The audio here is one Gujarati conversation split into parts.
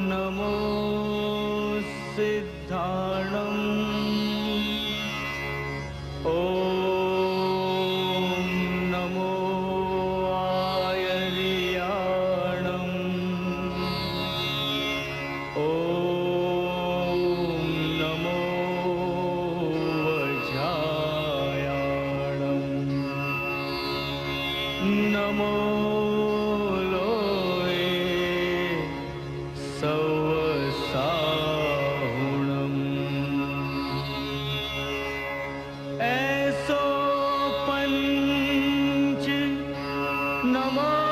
नमो सिद्धाणम् नमो आयर्याणम् नमो वज्रायाणम् नमो ऐसो पंच नमोकारो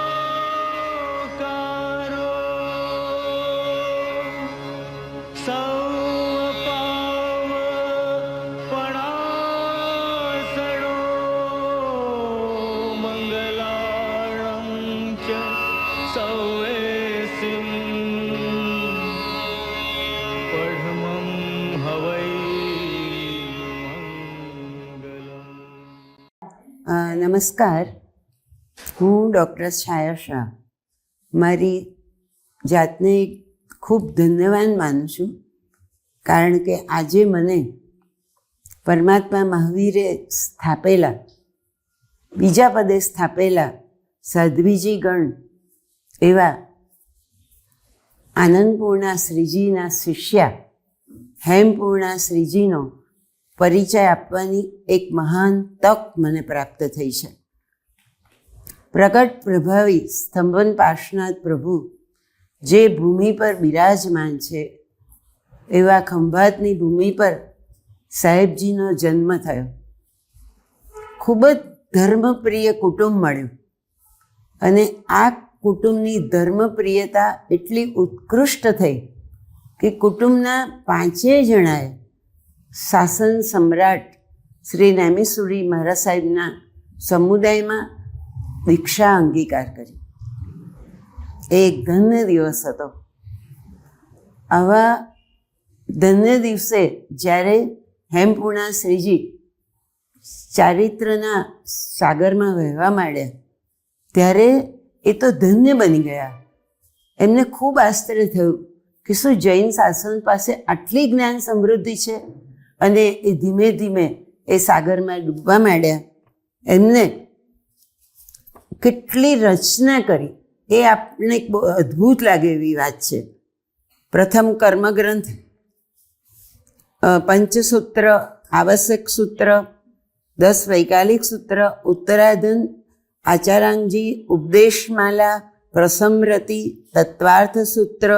सौपाव पणासणो मंगलाणं च सौवेसिं पढमं हवै નમસ્કાર. હું ડૉક્ટર છાયા શાહ મારી જાતને ખૂબ ધન્યવાન માનું છું, કારણ કે આજે મને પરમાત્મા મહાવીરે સ્થાપેલા, બીજા પદે સ્થાપેલા સાધ્વીજી ગણ એવા આનંદપૂર્ણા શ્રીજીના શિષ્યા હેમપૂર્ણા શ્રીજીનો પરિચય આપવાની એક મહાન તક મને પ્રાપ્ત થઈ છે. પ્રગટ પ્રભાવી સ્તંભન પાર્શ્વનાથ પ્રભુ જે ભૂમિ પર બિરાજમાન છે, એવા ખંભાતની ભૂમિ પર સાહેબજીનો જન્મ થયો. ખૂબ જ ધર્મપ્રિય કુટુંબ મળ્યું અને આ કુટુંબની ધર્મપ્રિયતા એટલી ઉત્કૃષ્ટ થઈ કે કુટુંબના 5 જણાએ શાસન સમ્રાટ શ્રી નેમિસુરી મહારાજ સાહેબના સમુદાયમાં દીક્ષા અંગીકાર કરી. એ એક ધન્ય દિવસ હતો. આવા ધન્ય દિવસે જ્યારે હેમપૂર્ણા શ્રીજી ચારિત્રના સાગરમાં વહેવા માંડ્યા, ત્યારે એ તો ધન્ય બની ગયા. એમને ખૂબ આશ્ચર્ય થયું કે શું જૈન શાસન પાસે આટલી જ્ઞાન સમૃદ્ધિ છે, અને એ ધીમે ધીમે એ સાગરમાં ડૂબવા માંડ્યા. એમને કેટલી રચના કરી એ આપણને એક બહુ અદ્ભુત લાગે એવી વાત છે. પ્રથમ કર્મગ્રંથ, પંચસૂત્ર, આવશ્યક સૂત્ર, 10 વૈકાલિક સૂત્ર, ઉત્તરાધન, આચારાંગજી, ઉપદેશમાલા, પ્રસમરતિ, તત્વાર્થ સૂત્ર,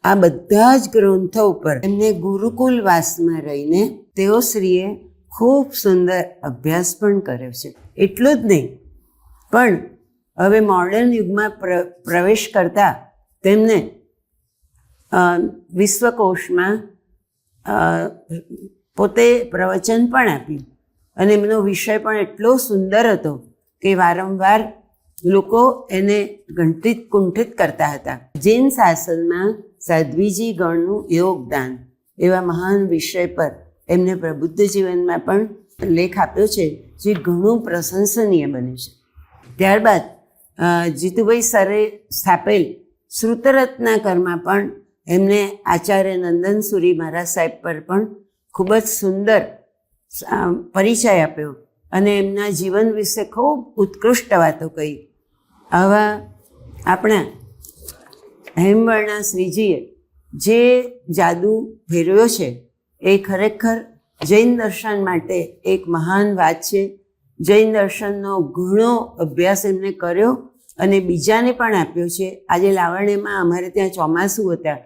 આ બધા જ ગ્રંથો ઉપર એમને ગુરુકુલ વાસમાં રહીને તેઓ શ્રીએ ખૂબ સુંદર અભ્યાસ પણ કર્યો છે. એટલું જ નહીં, પણ હવે મોડર્ન યુગમાં પ્રવેશ કરતા તેમને વિશ્વકોશમાં પોતે પ્રવચન પણ આપ્યું, અને એમનો વિષય પણ એટલો સુંદર હતો કે વારંવાર લોકો એને ગંઠિત કુંઠિત કરતા હતા. જૈન શાસનમાં સાધ્વીજી ગણનું યોગદાન એવા મહાન વિષય પર એમને પ્રબુદ્ધ જીવનમાં પણ લેખ આપ્યો છે, જે ઘણું પ્રશંસનીય બન્યું છે. ત્યારબાદ જીતુભાઈ સરે સ્થાપેલ શ્રુતરત્નાકરમાં પણ એમને આચાર્ય નંદનસુરી મહારાજ સાહેબ પર પણ ખૂબ જ સુંદર પરિચય આપ્યો અને એમના જીવન વિશે ખૂબ ઉત્કૃષ્ટ વાતો કહી. આવા આપણા હેમવર્ણા શ્રીજીએ જે જાદુ ફેરવ્યો છે, એ ખરેખર જૈન દર્શન માટે એક મહાન વાત છે. જૈન દર્શનનો ઘણો અભ્યાસ એમને કર્યો અને બીજાને પણ આપ્યો છે. આજે લાવણ્યમાં અમારે ત્યાં ચોમાસું હતા,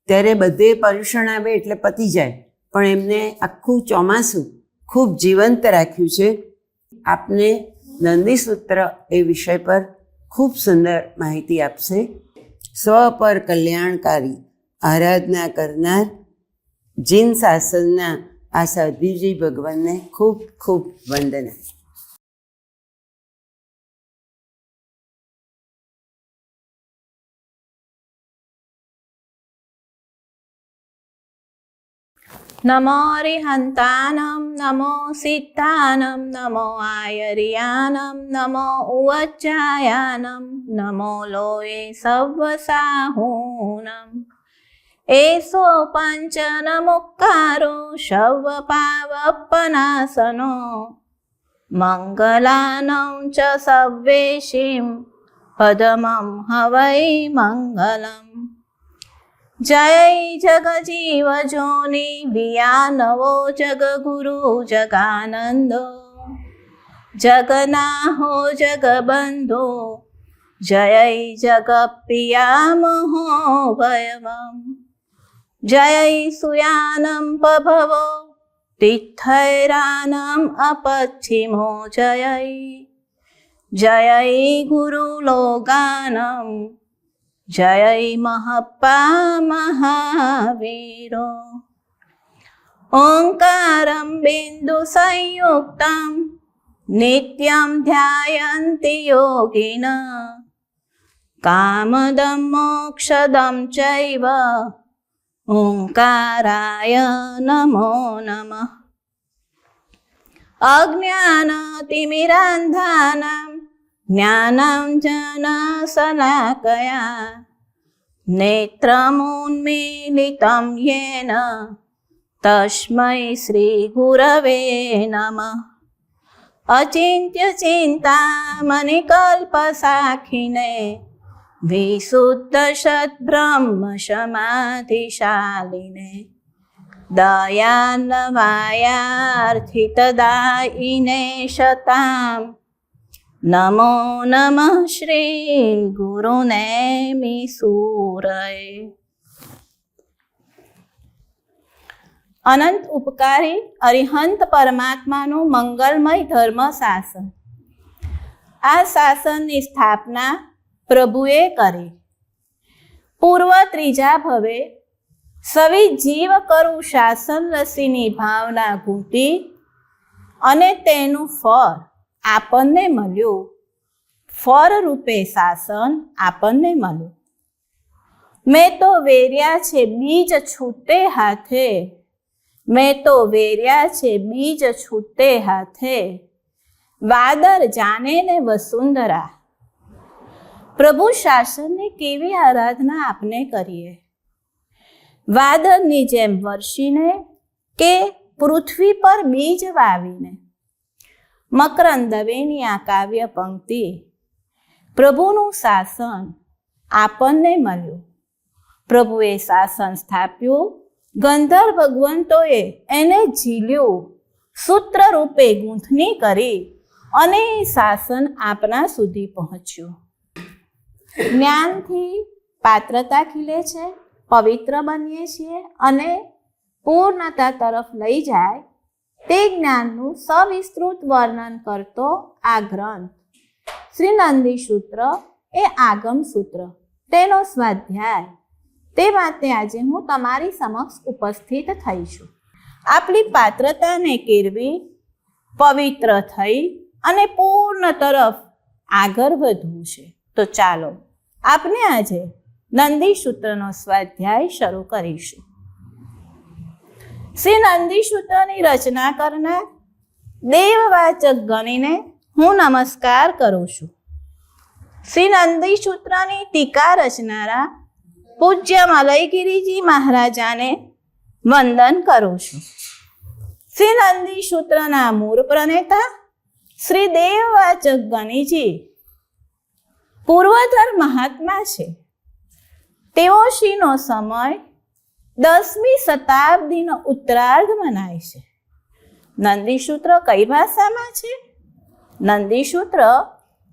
ત્યારે બધે પર્યુષણ આવે એટલે પતી જાય, પણ એમને આખું ચોમાસું ખૂબ જીવંત રાખ્યું છે. આપને નંદીસૂત્ર એ વિષય પર ખૂબ સુંદર માહિતી આપશે. સ્વ પર કલ્યાણકારી આરાધના કરનાર જૈન શાસનના આ સાધ્વીજી ભગવાનને ખૂબ ખૂબ વંદના. નમો અરિહંતાનમ નમો સિદ્ધાનમ નમો આયર્યાનમ નમો ઉવચ્ચાયાનમ નમો લોએ સવ્વસાહૂનમ એસો પંચનમુક્કારો શવ્વપાવપનાસનો મંગલાનં ચ સવ્વેશીમ પદમં હવૈ મંગલમ જય જગજીવ જોનિ વિયાનવો જગગુરુ જગાનંદો જગનાહો જગબંધો જય જગપિયામહો ભયવમ જય સુયાનમ પભવો તિથૈરાનમ અપચ્છિમો જય જય ગુરુલોગાનમ જય મહપ્પા મહાવીરો ઓંકારમ બિંદુ સંયુક્તમ નિત્યમ ધ્યાયન્તિ યોગિન કામદમ મોક્ષદમ ચૈવ ઓંકારાય નમો નમઃ અજ્ઞાનતિમિરાંધાનાં જ્ઞાનાંજનશલાકયા નેત્રમુન્મીલિतं યેન તસ્मै શ્રીગુરવે નમઃ અચિન્ત્યચિન્તામણિકલ્પસાખિને વિશુદ્ધસદ્બ્રહ્મસમાધિશાલિને દયાન્વયાર્થિતદાયિને શતામ નમો નમઃ શ્રી ગુરુનેમિ સૂરય. અનંત ઉપકારી અરિહંત પરમાત્માનું મંગલમય ધર્મ શાસન. આ શાસનની સ્થાપના પ્રભુએ કરી. પૂર્વ ત્રીજા ભવે સવિ જીવ કરું શાસન રસીની ભાવના ઘૂંટી અને તેનું ફળ આપણને મળ્યું. ફળ રૂપે શાસન આપણને મળ્યું. મેં તો વેર્યા છે બીજ છૂટે હાથે, મેં તો વેર્યા છે બીજ છૂટે હાથે, વાદર જાને ને વસુંધરા. પ્રભુ શાસનની કેવી આરાધના આપને કરીએ. વાદળની જેમ વર્ષીને કે પૃથ્વી પર બીજ વાવીને. મકરંદ દવેની આ કાવ્ય પંક્તિ. પ્રભુનું શાસન આપણને મળ્યું. પ્રભુએ શાસન સ્થાપ્યું. ગંધર્વ ભગવંતોએ એને ઝીલ્યું, સૂત્ર રૂપે ગૂંથણી કરી અને શાસન આપણા સુધી પહોંચ્યું. જ્ઞાનથી પાત્રતા ખીલે છે, પવિત્ર બનીએ છીએ અને પૂર્ણતા તરફ લઈ જાય તે જ્ઞાનનું સવિસ્તૃત વર્ણન કરતો આ ગ્રંથ શ્રી નંદી સૂત્ર એ આગમ સૂત્ર, તેનો સ્વાધ્યાય. તે માટે આજે હું તમારી સમક્ષ ઉપસ્થિત થઈ છું. આપણી પાત્રતાને કેળવી, પવિત્ર થઈ અને પૂર્ણ તરફ આગળ વધવું છે. તો ચાલો આપણે આજે નંદી સૂત્રનો સ્વાધ્યાય શરૂ કરીશું. શ્રી નંદી સૂત્રની રચના કરનાર દેવવાચક ગણીને હું નમસ્કાર કરું છું. શ્રી નંદી સૂત્રની ટીકા રચનારા પૂજ્ય મલયગીરીજી મહારાજાને વંદન કરું છું. શ્રી નંદી સૂત્રના મૂળ પ્રણેતા શ્રી દેવવાચક ગણીજી પૂર્વધર મહાત્મા છે. તેઓ શ્રીનો સમય 10મી શતાબ્દીનો ઉત્તરાર્ધ મનાય છે. નંદી સૂત્ર કઈ ભાષામાં છે? નંદી સૂત્ર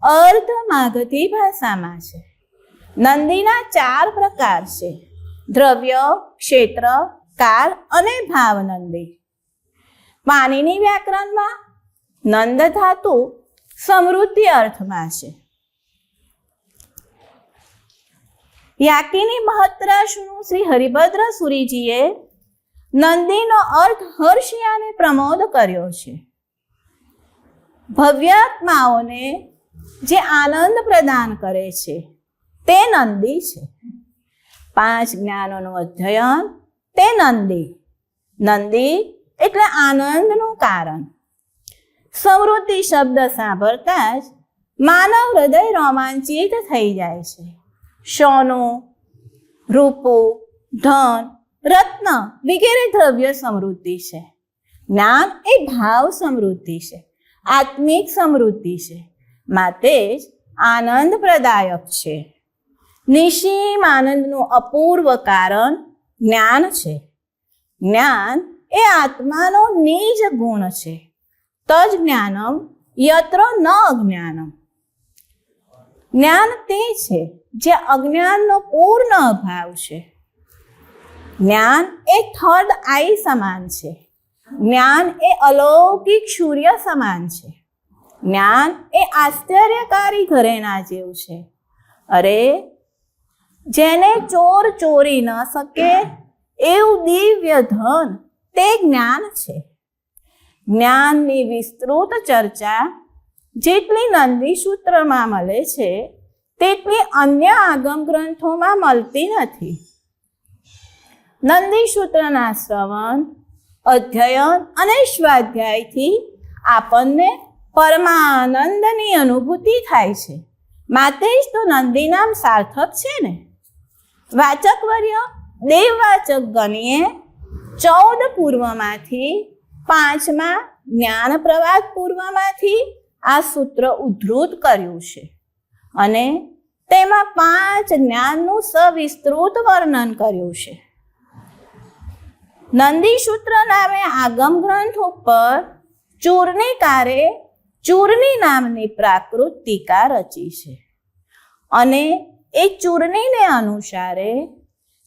અર્ધ માગધી ભાષામાં છે. નંદીના 4 પ્રકાર છે: દ્રવ્ય, ક્ષેત્ર, કાળ અને ભાવનંદી. પાણીની વ્યાકરણમાં નંદ ધાતુ સમૃદ્ધિ અર્થમાં છે. યાકીની મહત્રાશુનું શ્રી હરિભદ્ર સુરીજીએ નંદીનો અર્થ હર્ષ અને પ્રમોદ કર્યો છે. ભવ્યાત્માઓને જે આનંદ પ્રદાન કરે છે તે નંદી છે. 5 જ્ઞાનોનું અધ્યયન તે નંદી. નંદી એટલે આનંદનું કારણ. સમૃદ્ધિ શબ્દ સાંભળતા જ માનવ હૃદય રોમાંચિત થઈ જાય છે. સોનું, રૂપું, ધન, રત્ન વગેરે દ્રવ્ય સમૃદ્ધિ છે. જ્ઞાન એ ભાવ સમૃદ્ધિ છે, આત્મિક સમૃદ્ધિ છે, માટે જ આનંદ પ્રદાયક છે. નિસીમ આનંદનું અપૂર્વ કારણ જ્ઞાન છે. જ્ઞાન એ આત્માનો નિજ ગુણ છે. તજ જ્ઞાનમ યત્ર ન અજ્ઞાનમ. જ્ઞાન તે છે જે અજ્ઞાનનો પૂર્ણ અભાવ છે. જ્ઞાન એ થર્ડ આઈ સમાન છે. જ્ઞાન એ અલૌકિક સૂર્ય સમાન છે. જ્ઞાન એ આશ્ચર્યકારી ઘરેણા જેવું છે. અરે, જેને ચોર ચોરી ન શકે એવું દિવ્ય ધન તે જ્ઞાન છે. જ્ઞાનની વિસ્તૃત ચર્ચા જેટલી નંદી સૂત્રમાં મળે છે તેટલી અન્ય આગમ ગ્રંથોમાં મળતી નથી. નંદી સૂત્રના શ્રવણ, અધ્યયન અને સ્વાધ્યાયથી આપણને પરમાનંદની અનુભૂતિ થાય છે. માટે જ તો નંદી નામ સાર્થક છે ને. વાચકવર્ય દેવવાચક ગણીએ 14 પૂર્વમાંથી 5મા જ્ઞાન પ્રવાદ પૂર્વમાંથી આ સૂત્ર ઉદ્ધૃત કર્યું છે અને તેમાં 5 જ્ઞાનનું સવિસ્તૃત વર્ણન કર્યું છે. નંદી સૂત્ર નામે આગમ ગ્રંથ ઉપર ચૂર્ણીકારે ચૂર્ણી નામની પ્રાકૃત ટીકા રચી છે અને એ ચૂર્ણીને અનુસારે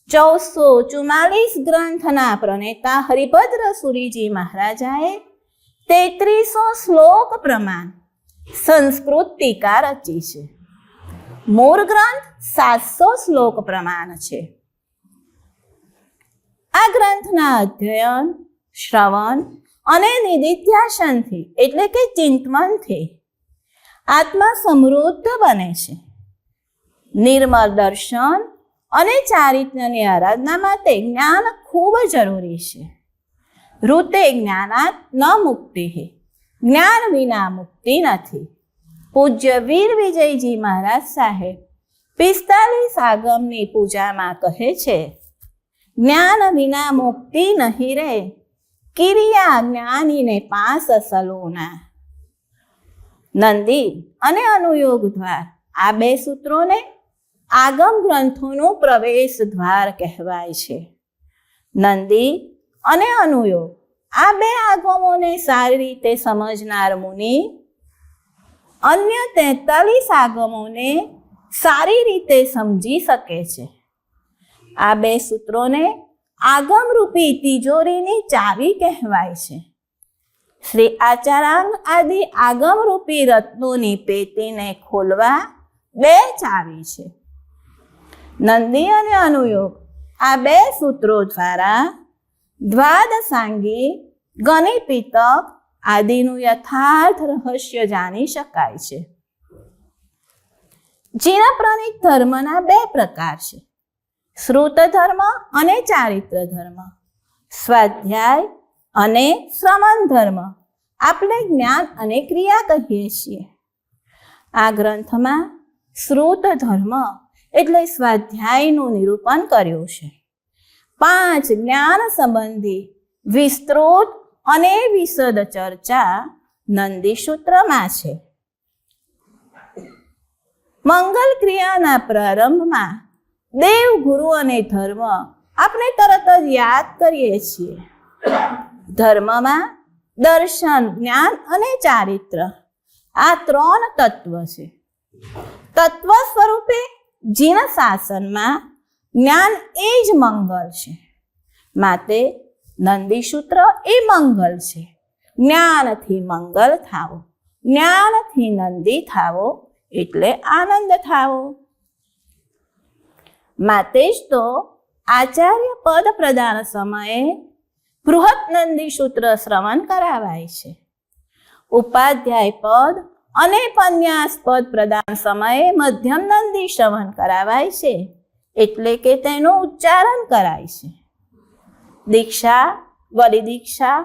1444 ગ્રંથના પ્રણેતા હરિભદ્ર સુરીજી મહારાજાએ 3300 શ્લોક પ્રમાણ સંસ્કૃત ટીકા રચી છે. મૂળ ગ્રંથ 700 શ્લોક પ્રમાણ છે. આ ગ્રંથના અધ્યયન, શ્રવણ અને નિધિધ્યાસનથી એટલે કે ચિંતનથી આત્મા સમૃદ્ધ બને છે. નિર્મળ દર્શન અને ચારિત્ર્યની આરાધના માટે જ્ઞાન ખૂબ જરૂરી છે. ઋતે જ્ઞાનાત ન મુક્તિ. જ્ઞાન વિના મુક્તિ નથી. પૂજ્ય વીર વિજયજી મહારાજ સાહેબ 45 આગમની પૂજામાં કહે છે, જ્ઞાન વિના મુક્તિ નહીં રે, કિરિયા જ્ઞાનીને પાસ સલોના. નંદી અને અનુયોગ દ્વાર આ 2 સૂત્રોને આગમ ગ્રંથોનું પ્રવેશ દ્વાર કહેવાય છે. નંદી અને અનુયોગ આ 2 આગમોને સારી રીતે સમજનાર મુનિ અન્ય 43 આગમોને સારી રીતે સમજી શકે છે. આ 2 સૂત્રોને આગમરૂપી તિજોરીની ચાવી કહેવાય છે. શ્રી આચારાંગ આદિ આગમરૂપી રત્નોની પેટીને ખોલવા 2 ચાવી છે. નંદી અને અનુયોગ આ 2 સૂત્રો દ્વારા દ્વાદશાંગી, ગણિપિતક આદિનું યથાર્થ રહસ્ય જાણી શકાય છે. જીનપ્રણિત ધર્મના 2 પ્રકાર છે, શ્રુત ધર્મ અને ચારિત્ર ધર્મ. સ્વાધ્યાય અને શ્રવણ ધર્મ આપણે જ્ઞાન અને ક્રિયા કહીએ છીએ. આ ગ્રંથમાં શ્રુત ધર્મ એટલે સ્વાધ્યાયનું નિરૂપણ કર્યું છે. 5 જ્ઞાન સંબંધી વિસ્તૃત અને વિશદ ચર્ચા નંદી સૂત્રમાં છે. મંગલ ક્રિયાના પ્રારંભમાં દેવ, ગુરુ અને ધર્મ આપણે તરત જ યાદ કરીએ છીએ. ધર્મમાં દર્શન, જ્ઞાન અને ચારિત્ર આ 3 તત્વ છે. તત્વ સ્વરૂપે જીન શાસનમાં જ્ઞાન એ જ મંગલ છે. માટે નંદી સૂત્ર એ મંગલ છે. જ્ઞાનથી મંગલ થાવો, જ્ઞાનથી નંદી થાવો એટલે આનંદ થાવો. માટે જ તો આચાર્ય પદ પ્રદાન સમયે બૃહત નંદી સૂત્ર શ્રવણ કરાવાય છે. ઉપાધ્યાય પદ અને પન્યાસ પદ પ્રદાન સમયે મધ્યમ નંદી શ્રવણ કરાવાય છે, એટલે કે તેનું ઉચ્ચારણ કરાય છે. દીક્ષા વલિદીક્ષા,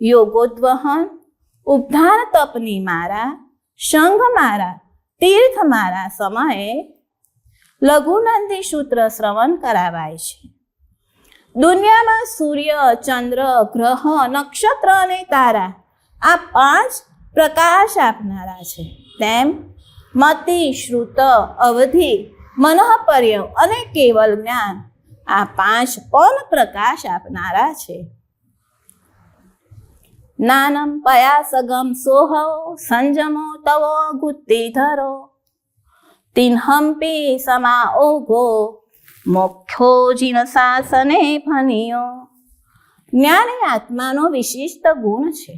યોગોદ્વહન, ઉપધાન તપની મારા, શંખ મારા, તીર્થ મારા સમયે લઘુનંદી સૂત્ર શ્રવણ કરાવાય છે. દુનિયામાં સૂર્ય, ચંદ્ર, ગ્રહ, નક્ષત્ર અને તારા આ 5 પ્રકાશ આપનારા છે. તેમ મતિ, શ્રુત, અવધિ, મનઃપર્યવ અને કેવલ જ્ઞાન આ 5 પણ પ્રકાશ આપનારા છે. જ્ઞાનમ પયાસગમ સોહો સંજમો તવો ગુત્તિધરો તિન્હંપી સમા ઓઘો મોક્ષો જીન શાસને ફનિયો. જ્ઞાન એ આત્માનો વિશિષ્ટ ગુણ છે.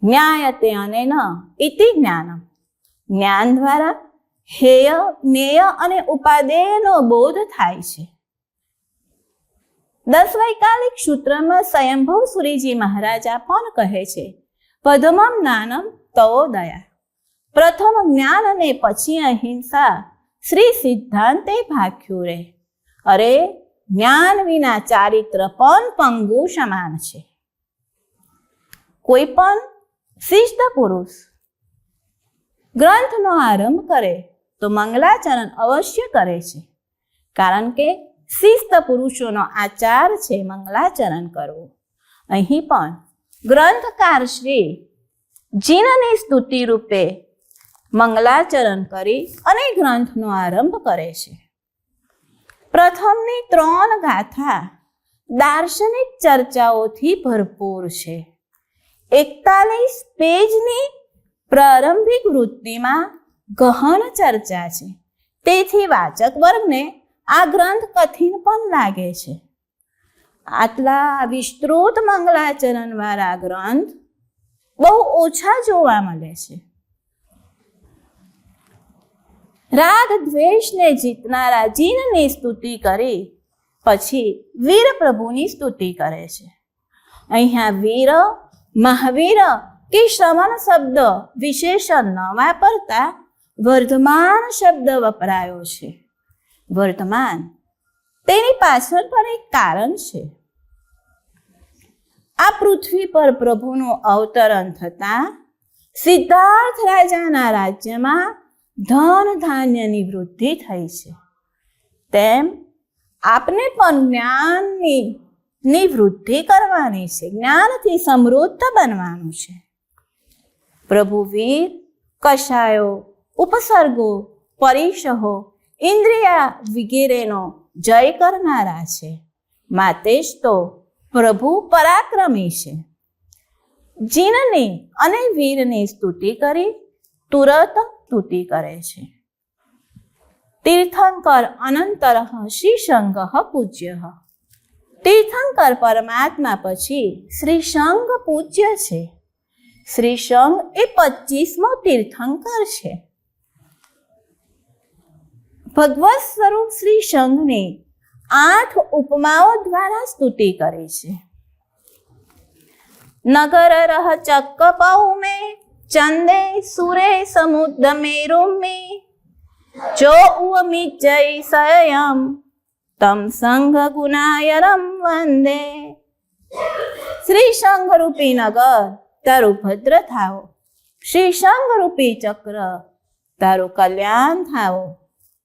જ્ઞાયતે અનેન ઇતિ જ્ઞાનમ. જ્ઞાન દ્વારા હેય, જ્ઞેય અને ઉપાદેયનો બોધ થાય છે. 10 વૈકાલિક સૂત્રમાં સ્વયંભવ સુરીજી મહારાજા પણ કહે છે, પદ્મમ જ્ઞાનમ તવોદયા. પ્રથમ જ્ઞાન અને પછી અહિંસા શ્રી સિદ્ધાંતે ભાખ્યું રે. અરે જ્ઞાન વિના ચારિત્ર પણ પંગુ સમાન છે. કોઈ પણ શિષ્ટ પુરુષ ગ્રંથનો આરંભ કરે તો મંગલાચરણ અવશ્ય કરે છે, કારણ કે શિસ્ત પુરુષોનો આચાર છે મંગલાચરણ કરવું. અહીં પણ ગ્રંથકાર શ્રી જીનની સ્તુતિ રૂપે મંગલાચરણ કરી અને ગ્રંથનો આરંભ કરે છે. પ્રથમની 3 ગાથા દાર્શનિક ચર્ચાઓથી ભરપૂર છે. 41 પેજની પ્રારંભિક વૃત્તિમાં ગહન ચર્ચા છે. તેથી વાચક વર્ગને આ ગ્રંથ કઠિન પણ લાગે છે. આટલા વિસ્તૃત મંગલાચરણ વાળા ગ્રંથ બહુ ઓછા જોવા મળે છે. રાગ દ્વેષને જીતનારા જીનની સ્તુતિ કરી પછી વીર પ્રભુની સ્તુતિ કરે છે. અહીંયા વીર, મહાવીર કે શ્રવણ શબ્દ વિશેષણ ન વાપરતા વર્ધમાન શબ્દ વપરાયો છે. વર્તમાન, તેની પાછળ પણ એક કારણ છે. આ પૃથ્વી પર પ્રભુનું અવતરણ થતાં સિદ્ધાર્થ રાજાના રાજ્યમાં ધન ધાન્યની વૃદ્ધિ થઈ છે. તેમ આપને પણ જ્ઞાનની વૃદ્ધિ કરવાની છે. જ્ઞાનથી સમૃદ્ધ બનવાનું છે. પ્રભુ વીર, કષાયો, ઉપસર્ગો, પરિશહો, ઇન્દ્રિયા વગેરેનો જય કરનારા છે. માટે જ તો પ્રભુ પરાક્રમી છે. જીનની અને વીરની સ્તુતિ કરી તુરત સ્તુતિ કરે છે. તીર્થંકર અનંતર શ્રી સંઘ પૂજ્ય. તીર્થંકર પરમાત્મા પછી શ્રી સંઘ પૂજ્ય છે. શ્રી સંઘ એ 25મો તીર્થંકર છે. ભગવત સ્વરૂપ શ્રી સંઘની 8 ઉપમાઓ દ્વારા સ્તુતિ કરી છે. નગર રહ ચક્ક પૌ મેં ચંદે સુરે સમુદ્ર મેરુ મેં જો ઉમી જય સયમ તમ સંઘ ગુનાયરમ વંદે. શ્રી સંઘ રૂપી નગર તારું ભદ્ર થાવો, શ્રી સંઘ રૂપી ચક્ર તારું કલ્યાણ થાવો,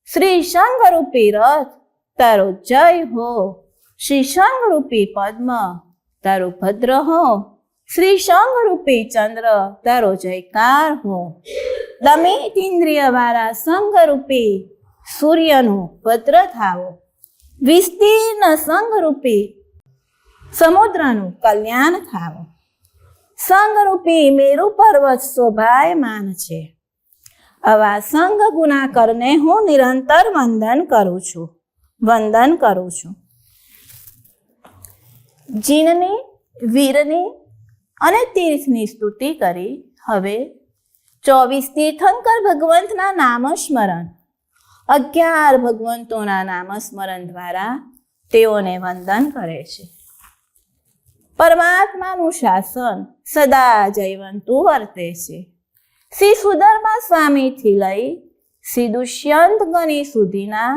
શ્રી સંઘ રૂપી રથ તારો જય હો, શ્રી સંઘ રૂપી પદ્મ તારું ભદ્ર હો, શ્રી સંઘ રૂપી ચંદ્ર તારો જયકાર હો. દમિત ઇન્દ્રિય વાળા સંઘ રૂપી સૂર્યનું ભદ્ર થાવો, વિસ્તીર્ણ સંઘ રૂપી સમુદ્રનું કલ્યાણ થાવો. સંઘ રૂપી મેરુ પર્વત શોભાયમાન છે. આવા સંઘ ગુનાકરને હું નિરંતર વંદન કરું છું. જીનની, વીરની અને તીર્થની સ્તુતિ કરી હવે 24 તીર્થંકર ભગવંતના નામસ્મરણ, 11 ભગવંતોના નામસ્મરણ દ્વારા તેઓને વંદન કરે છે. પરમાત્માનું શાસન સદા જયવંતું વર્તે છે. શ્રી સુધર્મા સ્વામીથી લઈ શ્રી દુષ્યંત ગણી સુધીના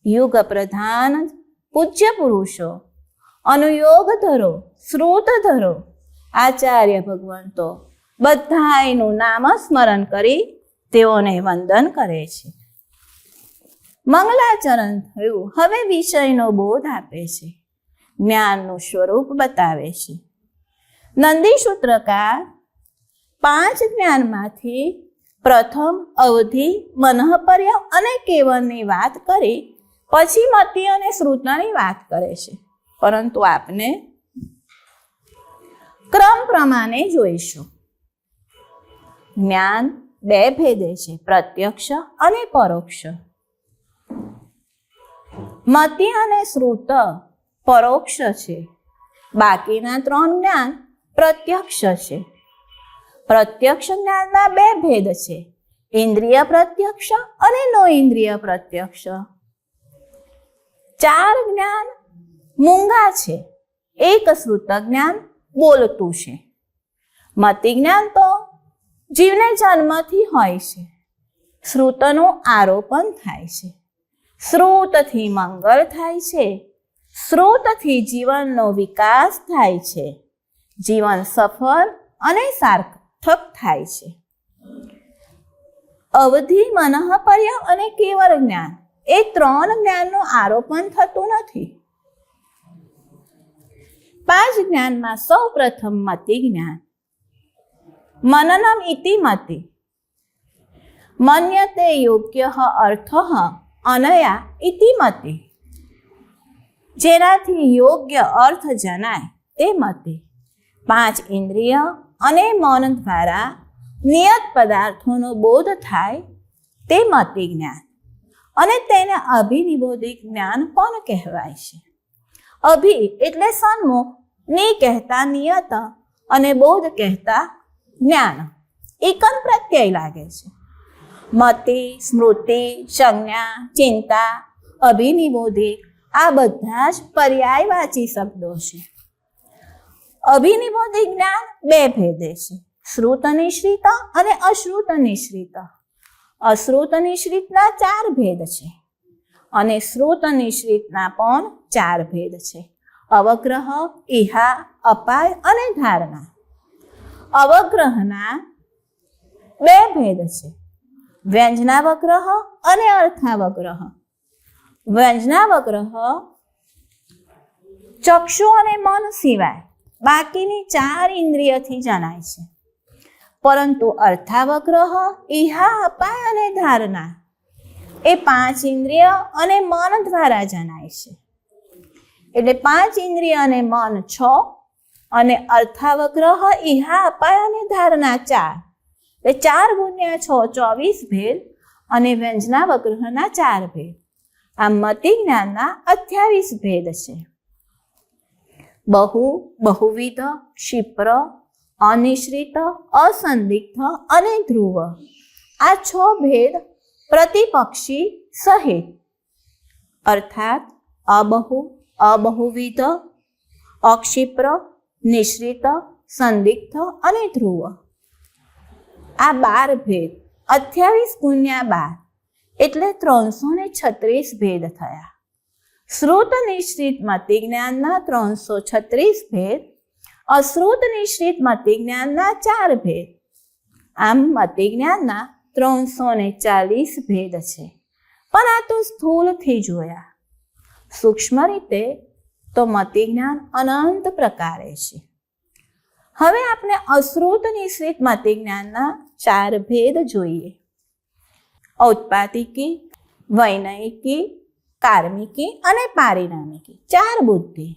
યુગ પ્રધાન પૂજ્ય પુરુષો અનુયોગ ધરો, શ્રુત ધરો. આચાર્ય ભગવાન તો બધાયનું નામ સ્મરણ કરી તેઓને વંદન કરે છે. મંગલાચરણ થયું. હવે વિષયનો બોધ આપે છે, જ્ઞાનનું સ્વરૂપ બતાવે છે. નંદી સૂત્રકાર 5 જ્ઞાનમાંથી પ્રથમ અવધિ, મનઃપર્ય અને કેવળની વાત કરી, પછી મતિ અને શ્રુતની વાત કરે છે. પરંતુ આપને ક્રમ પ્રમાણે જોઈશું. જ્ઞાન 2 ભેદે છે, પ્રત્યક્ષ અને પરોક્ષ. મતિ અને શ્રુત પરોક્ષ છે, બાકીના 3 જ્ઞાન પ્રત્યક્ષ છે. પ્રત્યક્ષ જ્ઞાનના 2 ભેદ છે, ઇન્દ્રિય પ્રત્યક્ષ અને નો ઇન્દ્રિય પ્રત્યક્ષ. 4 જ્ઞાન મૂંગા છે, 1 શ્રુત જ્ઞાન બોલતું છે. મતિ જ્ઞાન તો જીવને જન્મથી હોય છે. શ્રુતનું આરોપણ થાય છે. શ્રુતથી મંગળ થાય છે. શ્રુતથી જીવનનો વિકાસ થાય છે. જીવન સફળ અને સાર્થક થાય છે. અવધિ, મનઃપર્ય અને કેવળ જ્ઞાન એ 3 જ્ઞાનનું આરોપણ થતું નથી. 5 જ્ઞાનમાં સૌ પ્રથમ મતિ જ્ઞાન. મનનમ ઇતિ મતિ, મન્યતે યોગ્ય અર્થ અનયા ઇતિ મતિ. જેનાથી યોગ્ય અર્થ જણાય તે મતિ. 5 ઇન્દ્રિય અને મન દ્વારા નિયત પદાર્થોનો બોધ થાય તે મતિ જ્ઞાન. અને તેને અભિનિબોધિક જ્ઞાન પણ કહેવાય છે. અભિ એટલે સન્મુખ, ની કહેતા નિયત અને બોધ કહેતા જ્ઞાન. એકમ પ્રત્યય લાગે છે. મતિ, સ્મૃતિ, સંજ્ઞા, ચિંતા, અભિનિબોધિક આ બધા જ પર્યાયવાચી શબ્દો છે. અભિનિબોધિક જ્ઞાન 2 ભેદે છે, શ્રુત નિશ્રિત અને અશ્રુત નિશ્રિત. અશ્રુત નિશ્રિતના 4 ભેદ છે અને શ્રુત નિશ્રિતના પણ 4 ભેદ છે. અવગ્રહ, ઇહા, અપાય અને ધારણા. અવગ્રહના 2 ભેદ છે, વ્યંજનાવગ્રહ અને અર્થાવગ્રહ. વ્યંજનાવગ્રહ ચક્ષુ અને મન સિવાય બાકીની 4 ઇન્દ્રિયથી જણાય છે. પરંતુ અર્થાવગ્રહ, ઇહા, અપાય અને ધારણા એ 5 ઇન્દ્રિય અને મન દ્વારા જણાય છે. એટલે 5 ઇન્દ્રિય અને મન 6 અને અર્થાવગ્રહ, ઇહા, અપાય અને ધારણા 4. એટલે 4 ગુણ્યા 6 24 ભેદ અને વ્યંજનાવગ્રહના 4 ભેદ. આ મતિ જ્ઞાનના 28 ભેદ છે. બહુ, બહુવિધ, ક્ષિપ્ર, અનિશ્રિત, અસંદિગ્ધ અને ધ્રુવ આ 6 ભેદ પ્રતિપક્ષી સહિત, અર્થાત અબહુ, અબહુવિધ, અક્ષિપ્ર, નિશ્રિત, સંદિગ્ધ અને ધ્રુવ આ 12 ભેદ 28 ગુણ્યા 12 એટલે 336 ભેદ થયા. શ્રુત નિશ્રિત મતિ જ્ઞાનના 336 ભેદ, અશ્રુત નિશ્રિત મતિ જ્ઞાનના 4 ભેદ. આમ મતિ જ્ઞાનના 340 ભેદ છે. પણ આ તો સ્થૂળથી જોયા. સૂક્ષ્મ રીતે તો મતિ જ્ઞાન અનંત પ્રકારે છે. હવે આપણે અશ્રુત નિશ્રિત મતિ જ્ઞાનના 4 ભેદ જોઈએ. ઔત્પાતિકી, વૈનયિકી, કાર્મિકી અને પારિણામિકી 4 બુદ્ધિ.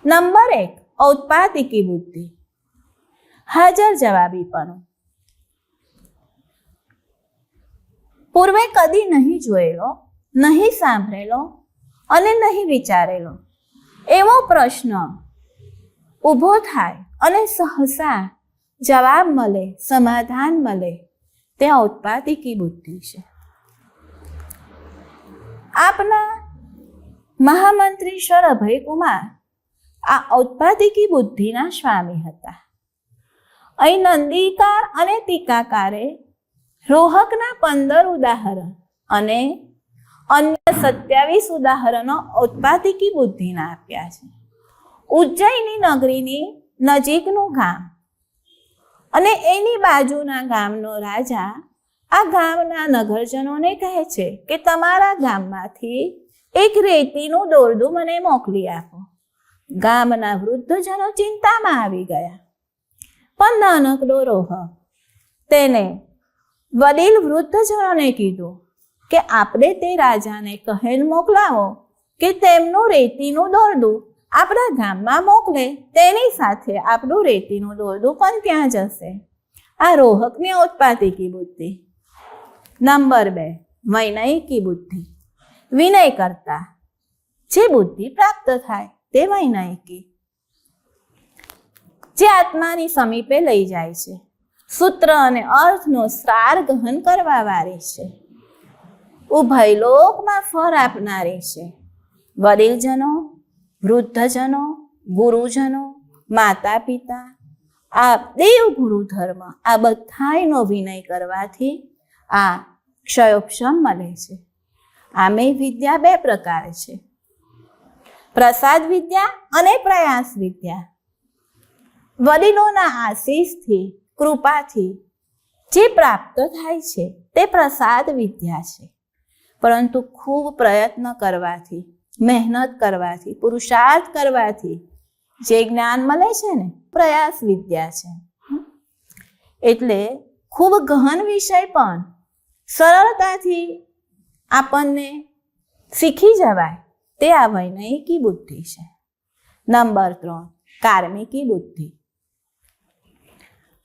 નંબર 1 ઔત્પાતિકી બુદ્ધિ. હાજર જવાબીપણું. પૂર્વે કદી નહીં જોયેલો, નહીં સાંભળેલો અને નહીં વિચારેલો એવો પ્રશ્ન ઊભો થાય અને સહસા જવાબ મળે, સમાધાન મળે તે ઔત્પાતિકી બુદ્ધિ છે. આપના મહામંત્રી સર અભયકુમાર આ ઔત્પાતિકી બુદ્ધિના સ્વામી હતા. અહીં નંદીકાર અને ટીકાકારે રોહકના 15 ઉદાહરણ અને અન્ય 27 ઉદાહરણો ઔત્પાતિકી બુદ્ધિના આપ્યા છે. ઉજ્જૈની નગરીની નજીકનું ગામ અને એની બાજુના ગામનો રાજા આ ગામના નગરજનોને કહે છે કે તમારા ગામમાંથી એક રેતીનું દોરડું મને મોકલી આપો. ગામના વૃદ્ધજનો ચિંતામાં આવી ગયા. પણ નાનકડો રોહ તેને વડીલ વૃદ્ધજનોને કીધું કે આપણે તે રાજાને કહીને મોકલાવો કે તેમનું રેતીનું દોરડું આપણા ગામમાં મોકલે, તેની સાથે આપણું રેતીનું દોરડું પણ ત્યાં જશે. આ રોહકની ઉત્પાદિકી બુદ્ધિ. નંબર 2, વૈનયિકી બુદ્ધિ. વિનય કરતા જે બુદ્ધિ પ્રાપ્ત થાય તે વૈનયિકી, જે આત્માની સમીપે લઈ જાય છે, સૂત્ર અને અર્થનો સાર ગહન કરવા વાળી છે, ઉભયલોકમાં ફળ આપનારી છે. વડીલજનો, વૃદ્ધજનો, ગુરુજનો, માતા પિતા, આ દેવ ગુરુ ધર્મ, આ બધાયનો વિનય કરવાથી આ ક્ષયોપશમ મળે છે. આમે વિદ્યા 2 પ્રકાર છે, પ્રસાદ વિદ્યા અને પ્રયાસ વિદ્યા. વડીલોના આશીષથી, કૃપાથી જે પ્રાપ્ત થાય છે તે પ્રસાદ વિદ્યા છે. પરંતુ ખૂબ પ્રયત્ન કરવાથી, મહેનત કરવાથી, પુરુષાર્થ કરવાથી જે જ્ઞાન મળે છે ને, પ્રયાસ વિદ્યા છે. એટલે ખૂબ ગહન વિષય પણ સરળતાથી આપણને શીખી જવાય તે આ વૈનયિકી બુદ્ધિ છે. નંબર 3, કાર્મિકી બુદ્ધિ.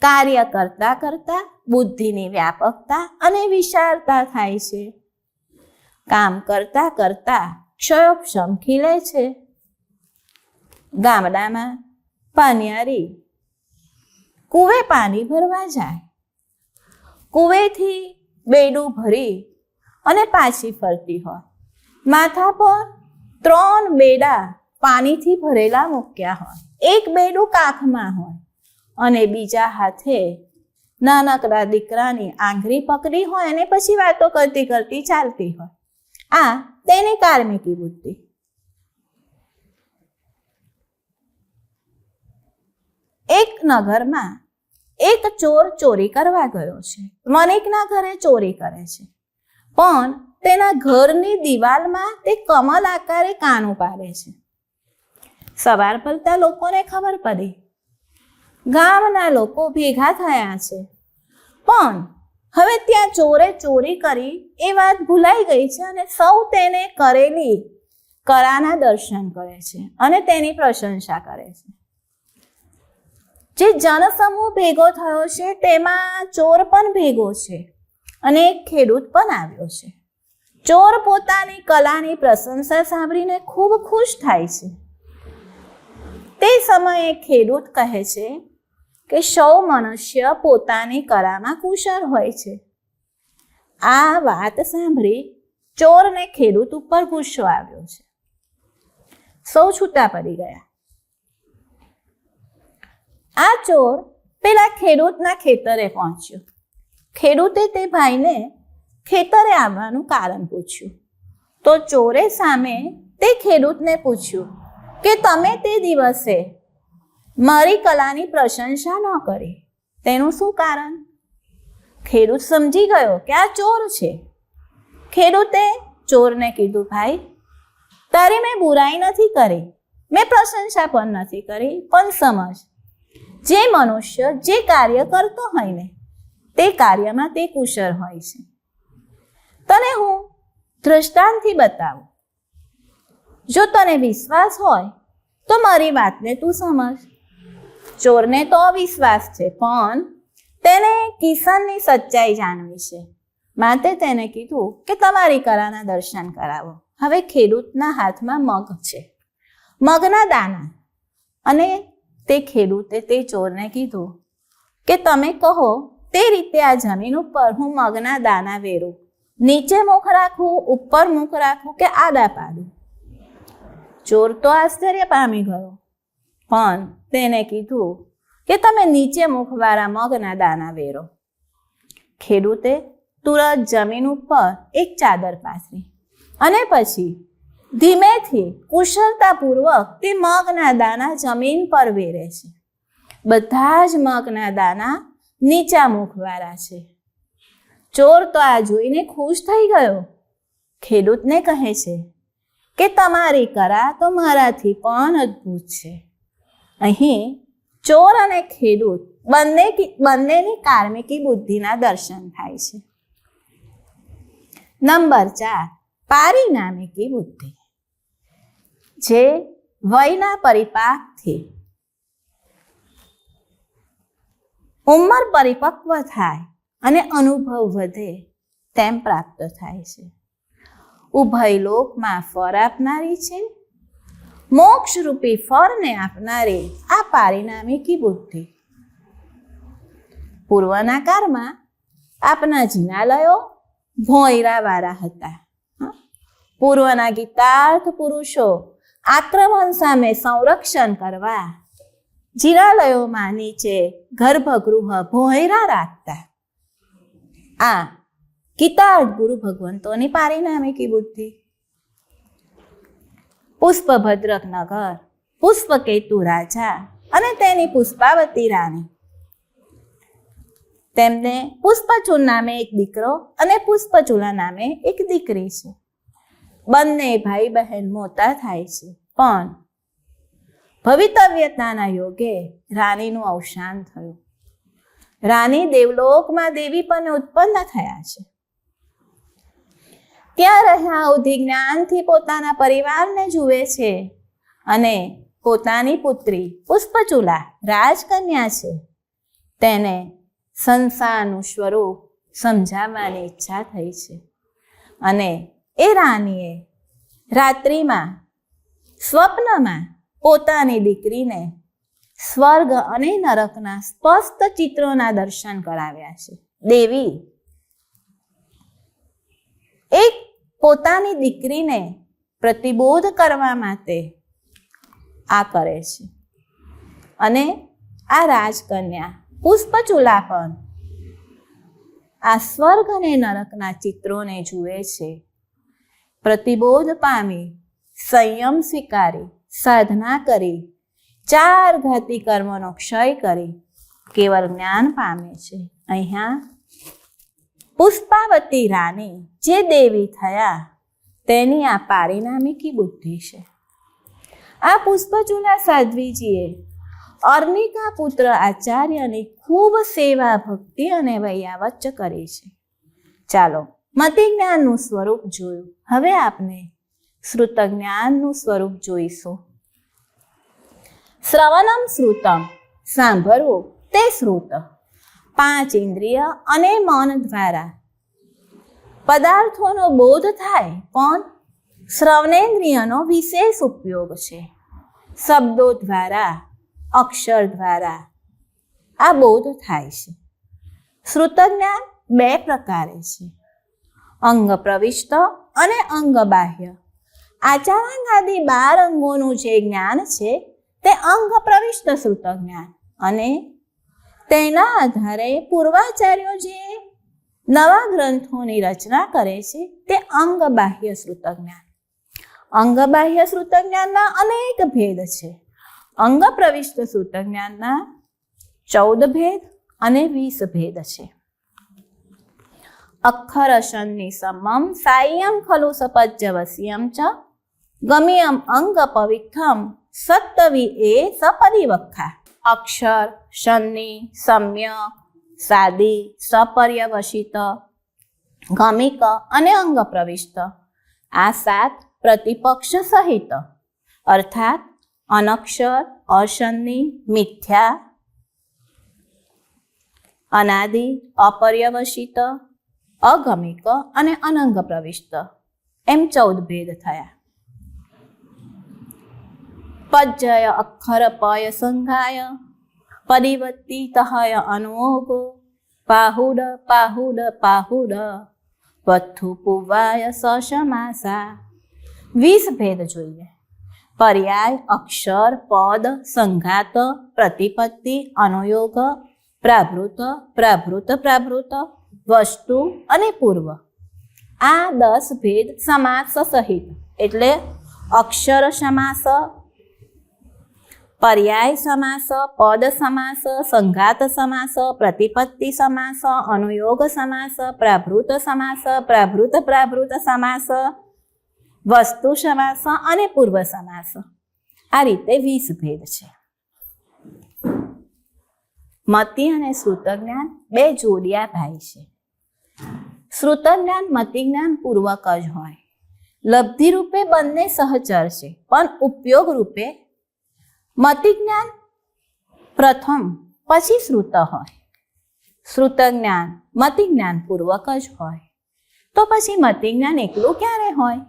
કાર્ય કરતા કરતા બુદ્ધિની વ્યાપકતા અને વિશાળતા થાય છે. કામ કરતા કરતા ક્ષયોપશમ ખીલે છે. ગામડામાં પાનિયારી કુવે પાણી ભરવા જાય. કુવેથી બેડું ભરી અને પાછી ફરતી હોય. માથા પર 3 બેડા પાણીથી ભરેલા મૂક્યા હોય. એક બેડું કાખમાં હોય અને બીજા હાથે નાનકડા દીકરાની આંગળી પકડી હોય અને પછી વાતો કરતી કરતી ચાલતી હોય. આ તેની કાર્મિકી બુદ્ધિ. એક નગરમાં એક ચોર ચોરી કરવા ગયો છે. વણિકના ઘરે ચોરી કરે છે, પણ તેના ઘરની દિવાલમાં તે કમલ આકારે કાન ઉપાડે છે. સવાર પડતા લોકોને ખબર પડી. ગામના લોકો ભેગા થયા છે, પણ હવે ત્યાં ચોરે ચોરી કરી એ વાત ભૂલાઈ ગઈ છે અને સૌ તેને કરેલી કળાના દર્શન કરે છે અને તેની પ્રશંસા કરે છે. જે જનસમૂહ ભેગો થયો છે તેમાં ચોર પણ ભેગો છે અને એક ખેડૂત પણ આવ્યો છે. ચોર પોતાની કલાની પ્રશંસા સાંભળીને ખૂબ ખુશ થાય છે. તે સમયે ખેડૂત કહે છે કે સૌ મનુષ્ય પોતાની કળામાં કુશળ હોય છે. આ વાત સાંભળી ચોરને ખેડૂત ઉપર ગુસ્સો આવ્યો છે. સૌ છૂટા પડી ગયા. આ ચોર પેલા ખેડૂતના ખેતરે પહોંચ્યો. ખેડૂતે તે ભાઈને ખેતરે આવવાનું કારણ પૂછ્યું. તો ચોરે સામે તે ખેડૂતને પૂછ્યું કે તમે તે દિવસે મારી કલાની પ્રશંસા ન કરી, તેનું શું કારણ? ખેડૂત સમજી ગયો કે આ ચોર છે. ખેડૂતે ચોરને કીધું, ભાઈ, તારી મેં બુરાઈ નથી કરી, મેં પ્રશંસા પણ નથી કરી, પણ સમજ, જે મનુષ્ય જે કાર્ય કરતો હોય ને તે કાર્યમાં તે કુશળ હોય છે. તને હું દ્રષ્ટાંતથી બતાવું. જો તને વિશ્વાસ હોય તો મારી વાતને તું સમજ. ચોરને તો અવિશ્વાસ છે, પણ તેને કિશનની સચ્ચાઈ જાણવી છે. માટે તેને કીધું કે તમારી કળાના દર્શન કરાવો. હવે ખેડૂતના હાથમાં મગ છે, મગના દાણા, અને તે ખેડૂતે તે ચોરને કીધું કે તમે કહો તે રીતે આ જમીન ઉપર હું મગના દાણા વેરું, નીચે મુખ રાખું, ઉપર મુખ રાખું કે આડા પાડું? ચોર તો આશ્ચર્ય પામી ગયો, પણ તેને કીધું કે તમે નીચે મુખવાળા મગના દાણા વેરો. ખેડૂતે તુરંત જમીન ઉપર એક ચાદર પાથરી અને પછી ધીમેથી કુશળતાપૂર્વક તે મગના દાણા જમીન પર વેરે છે. બધા જ મગના દાણા નીચા મુખવાળા છે. ચોર તો આ જોઈને ખુશ થઈ ગયો. ખેડૂતને કહે છે કે તમારી કળા તો મારાથી પણ અદ્ભુત છે. અહીં ચોર અને ખેડૂત બંનેની કાર્મિકી બુદ્ધિના દર્શન થાય છે. નંબર 4, પારિણામિકી બુદ્ધિ, જે વયના પરિપાકથી ઉંમર પરિપક્વ થાય અને અનુભવ વધે તેમ પ્રાપ્ત થાય છે. ઉભય લોકમાં ફળ આપનારી છે. મોક્ષરૂપી ફળને આપનારી આ પારિણામિકી બુદ્ધિ. પૂર્વના કાળમાં આપના જિનાલયો ભોંયરાવાળા હતા. પૂર્વના ગીતાર્થ પુરુષો આક્રમણ સામે સંરક્ષણ કરવા જિનાલયોમાં નીચે ગર્ભગૃહ ભોંયરા રાખતા. આ ગીતાર્થ ગુરુ ભગવંતોની પારિણામિકી બુદ્ધિ. પુષ્પભદ્રક નગર, પુષ્પકેતુ રાજા અને તેની પુષ્પાવતી રાણી. તેમને પુષ્પચૂલ નામે એક દીકરો અને પુષ્પચૂલા નામે એક દીકરી છે. બંને ભાઈ બહેન મોટા થાય છે, પણ ભવિતવ્યતાના યોગે રાણીનું અવસાન થયું. રાણી દેવલોકમાં દેવી પણ ઉત્પન્ન થયા છે. ત્યાં રહ્યા અવધિ જ્ઞાનથી પોતાના પરિવારને જુએ છે અને પોતાની પુત્રી પુષ્પચૂલા રાજકન્યા છે તેને સંસારનું સ્વરૂપ સમજાવવાની ઈચ્છા થઈ છે. અને એ રાણીએ રાત્રિમાં સ્વપ્નમાં પોતાની દીકરીને સ્વર્ગ અને નરકના સ્પષ્ટ ચિત્રોના દર્શન કરાવ્યા છે. દેવી એક પોતાની દીકરીને પ્રતિબોધ કરવા માટે આ કરે છે. અને આ રાજકન્યા પુષ્પચૂલા પણ આ સ્વર્ગ અને નરકના ચિત્રોને જુએ છે. પ્રતિબોધ પામી સંયમ સ્વીકારી સાધના કરી 4 ઘાતી કર્મોનો ક્ષય કરી કેવળ જ્ઞાન પામે છે. અહીંયા પુષ્પાવતી રાણી જે દેવી થયા તેની આ પારિણામિકી બુદ્ધિ છે. આ પુષ્પચૂલા સાધ્વીજીએ અર્નિકા પુત્ર આચાર્યની ખૂબ સેવા ભક્તિ અને વૈયાવચ્ચ કરી છે. ચાલો મતિ જ્ઞાનનું સ્વરૂપ જોયું. હવે આપણે શ્રુત જ્ઞાનનું સ્વરૂપ જોઈશું. શ્રવણમ શ્રુતમ, સાંભળવું તે શ્રુત. 5 ઇન્દ્રિય અને મન દ્વારા પદાર્થોનો બોધ થાય, પણ શ્રવણેન્દ્રિયનો વિશેષ ઉપયોગ છે. શબ્દો દ્વારા, અક્ષર દ્વારા આ બોધ થાય છે. શ્રુત જ્ઞાન 2 પ્રકારે છે, અંગ પ્રવિષ્ટ અને અંગ બાહ્ય. આચારાંગાદી 12 અંગોનું જે જ્ઞાન છે તે અંગ પ્રવિષ્ટ શ્રુત જ્ઞાન, અને તેના આધારે પૂર્વાચાર્યો જે નવા ગ્રંથોની રચના કરે છે તે અંગ બાહ્ય શ્રુત જ્ઞાન. અંગ બાહ્ય શ્રુત જ્ઞાનના અનેક ભેદ છે. અંગ પ્રવિષ્ટ શ્રુત જ્ઞાનના 14 ભેદ અને 20 ભેદ છે. અક્ષર શનિ સમમ સાય્યમ ખલુ સપજ્જવસ્યમ ચ ગમ્યમ અંગ પવિત્રમ સત્તવી એ સપરિવક્ષા. અક્ષર, શનિ, સમ્યક, સાદી, સપર્યવસિત, ગમિક અને અંગ પ્રવિષ્ટ આ 7 પ્રતિપક્ષ સહિત, અર્થાત અનક્ષર, અશનિ, મિથ્યા, અનાદિ, અપર્યવસિત, અગમિક અને અનંગ પ્રવિષ્ટ એમ 14 ભેદ થયા. પજ્જય અક્ષર પય સંઘાય પરિવર્તી તહય અનોગો પાહુડ પાહુડ પાહુડ વથ્થુ પુવાય સશમાસા. 20 ભેદ જોઈએ. પર્યાય, અક્ષર, પદ, સંઘાત, પ્રતિપત્તિ, અનુયોગ, પ્રાભૃત, પ્રાભૃત પ્રાભૃત, વસ્તુ અને પૂર્વ આ 10 ભેદ સમાસ સહિત એટલે અક્ષર સમાસ, પર્યાય સમાસ, પદ સમાસ, સંઘાત સમાસ, પ્રતિપત્તિ સમાસ, અનુયોગ સમાસ, પ્રાભૃત સમાસ, પ્રાભૃત સમાસ, વસ્તુ સમાસ અને પૂર્વ સમાસ. આ રીતે 20 ભેદ છે. મતિ અને શ્રુત જ્ઞાન બે જોડિયા ભાઈ છે. શ્રુત જ્ઞાન મતિ જ્ઞાન પૂર્વક જ હોય. લબ્ધિ રૂપે બંને સહચર છે, પણ ઉપયોગ રૂપે મતિ જ્ઞાન પ્રથમ પછી શ્રુત હોય. શ્રુત જ્ઞાન મતિ જ્ઞાન પૂર્વક જ હોય તો પછી મતિ જ્ઞાન એકલું ક્યારે હોય?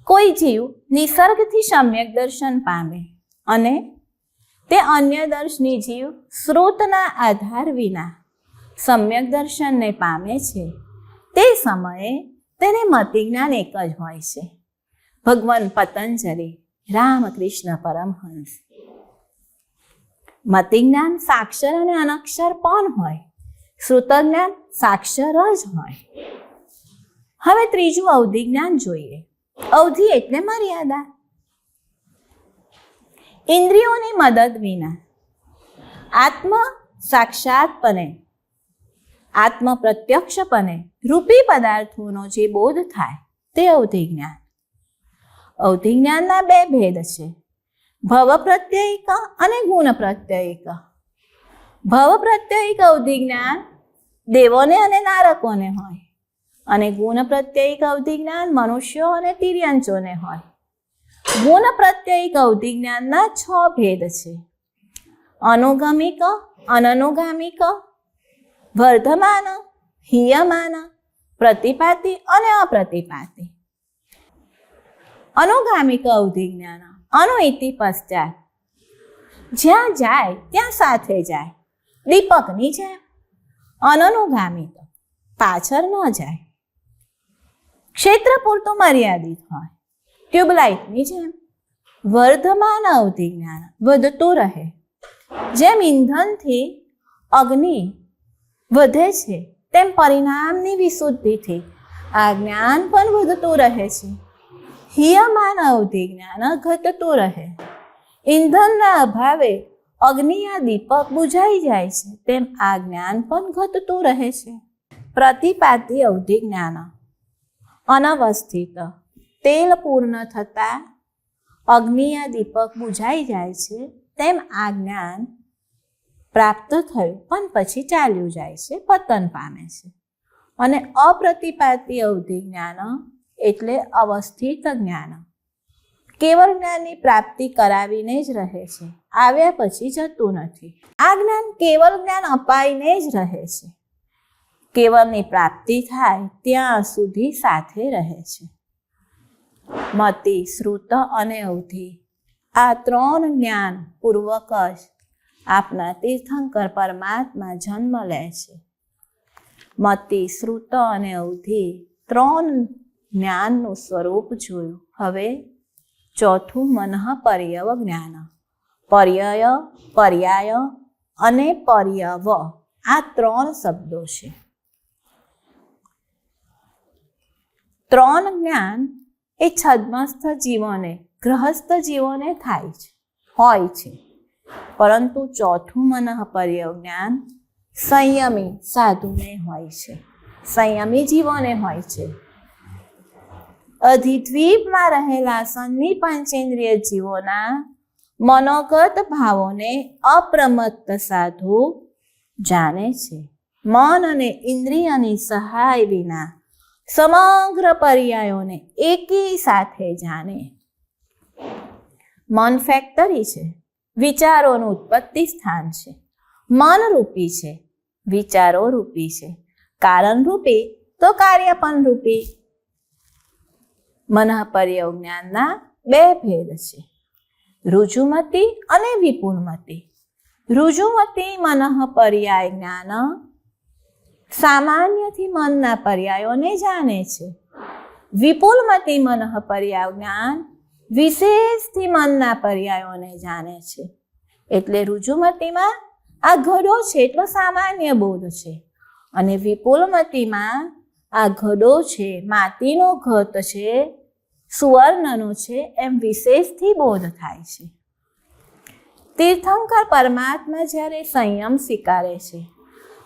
કોઈ જીવ નિસર્ગથી સમ્યક દર્શન પામે અને તે અન્ય દર્શની જીવ શ્રુતના આધાર વિના સમ્યક દર્શનને પામે છે, તે સમયે તેને મતિ જ્ઞાન એક જ હોય છે. ભગવાન પતંજલિ, રામકૃષ્ણ પરમહંસ. મતિ જ્ઞાન સાક્ષર અને અનક્ષર પણ હોય, શ્રુત જ્ઞાન સાક્ષર જ હોય. હવે ત્રીજું અવધિ જ્ઞાન જોઈએ. અવધિ એટલે મર્યાદા. ઇન્દ્રિયોની મદદ વિના આત્મ સાક્ષાતપણે, આત્મ પ્રત્યક્ષપણે રૂપી પદાર્થોનો જે બોધ થાય તે અવધિ જ્ઞાન. અવધિ જ્ઞાનના બે ભેદ છે, ભવ પ્રત્યયિક અને ગુણ પ્રત્યયિક. ભવ પ્રત્યયિક અવધિ જ્ઞાન દેવોને અને નારકોને હોય અને ગુણ પ્રત્યયિક અવધિ જ્ઞાન મનુષ્યો અને તિર્યંચોને હોય. ગુણ પ્રત્યયિક અવધિ જ્ઞાનના 6 ભેદ છે, અનુગમિક, અનનુગામિક, વર્ધમાન, હીયમાન, પ્રતિપાતી અને અપ્રતિપાતી. અનુગામિક અવધિ જ્ઞાન અનુઇતિ પશ્ચાત, જ્યાં જાય ત્યાં સાથે જાય, દીપકની જેમ. અનનુગામિક પાછળ ન જાય, ક્ષેત્ર પૂરતું મર્યાદિત હોય, ટ્યુબલાઇટની જેમ. વર્ધમાન અવધિ જ્ઞાન વધતું રહે, જેમ ઈંધણથી અગ્નિ વધે છે તેમ પરિણામની વિશુદ્ધિથી આ જ્ઞાન પણ વધતું રહે છે. હીયમાન અવધિ જ્ઞાન ઘટતું રહે, ઈંધણના અભાવે અગ્નિ દીપક બુઝાઈ જાય છે તેમ આ જ્ઞાન પણ ઘટતું રહે છે. પ્રતિપાતી અવધિ જ્ઞાન અનવસ્થિત, તેલ પૂર્ણ થતાં અગ્નિ દીપક બુઝાઈ જાય છે તેમ આ જ્ઞાન પ્રાપ્ત થયું પણ પછી ચાલ્યું જાય છે, પતન પામે છે. અને અપ્રતિપાતી અવધિ જ્ઞાન એટલે અવસ્થિત જ્ઞાન. કેવળ જ્ઞાનની પ્રાપ્તિ કરાવીને જ રહે છે, આવ્યા પછી જતું નથી. આ જ્ઞાન કેવળ જ્ઞાન અપાઈને જ રહે છે, કેવળની પ્રાપ્તિ થાય ત્યાં સુધી સાથે રહે છે. મતિ, શ્રુત અને અવધિ આ 3 જ્ઞાન પૂર્વક જ આપના તીર્થંકર પરમાત્મા જન્મ લે છે. મતિ, શ્રુત અને અવધિ 3 જ્ઞાનનું સ્વરૂપ જોયું. હવે ચોથું મનઃ પર્યવ જ્ઞાન. પર્યય, પર્યાય અને પર્યવ આ 3 શબ્દો છે. 3 જ્ઞાન એ છદ્મસ્થ જીવોને, ગૃહસ્થ જીવોને હોય છે, પરંતુ ચોથું મનઃ પર્યવ જ્ઞાન સંયમી સાધુને હોય છે, સંયમી જીવોને હોય છે. અધિદ્વીપમાં રહેલા સન્નિ પંચેન્દ્રિય જીવોના મનોગત ભાવોને અપ્રમત્ત સાધુ જાણે છે. મન અને ઇન્દ્રિયની સહાય વિના સમગ્ર પર્યાયોને એકી સાથે જાણે. મન ફેક્ટરી છે, વિચારોનું ઉત્પત્તિ સ્થાન છે. મન રૂપી છે, વિચારો રૂપી છે. કારણ રૂપી તો કાર્ય પણ રૂપી. મનઃ પર્યવ જ્ઞાનના 2 ભેદ છે, ઋજુમતિ અને વિપુલમતિ. ઋજુમતિ મનઃ પર્યાય જ્ઞાન સામાન્યથી મનના પર્યાયોને જાણે છે. વિપુલમતિ મનઃ પર્યાય જ્ઞાન વિશેષથી મનના પર્યાયોને જાણે છે. એટલે ઋજુમતિમાં આ ઘડો છે એટલો સામાન્ય બોધ છે, અને વિપુલમતિમાં આ ઘડો છે, માટીનો ઘટ છે સુવર્ણનો છે એમ વિશેષથી બોધ થાય છે. તીર્થંકર પરમાત્મા જ્યારે સંયમ સ્વીકારે છે,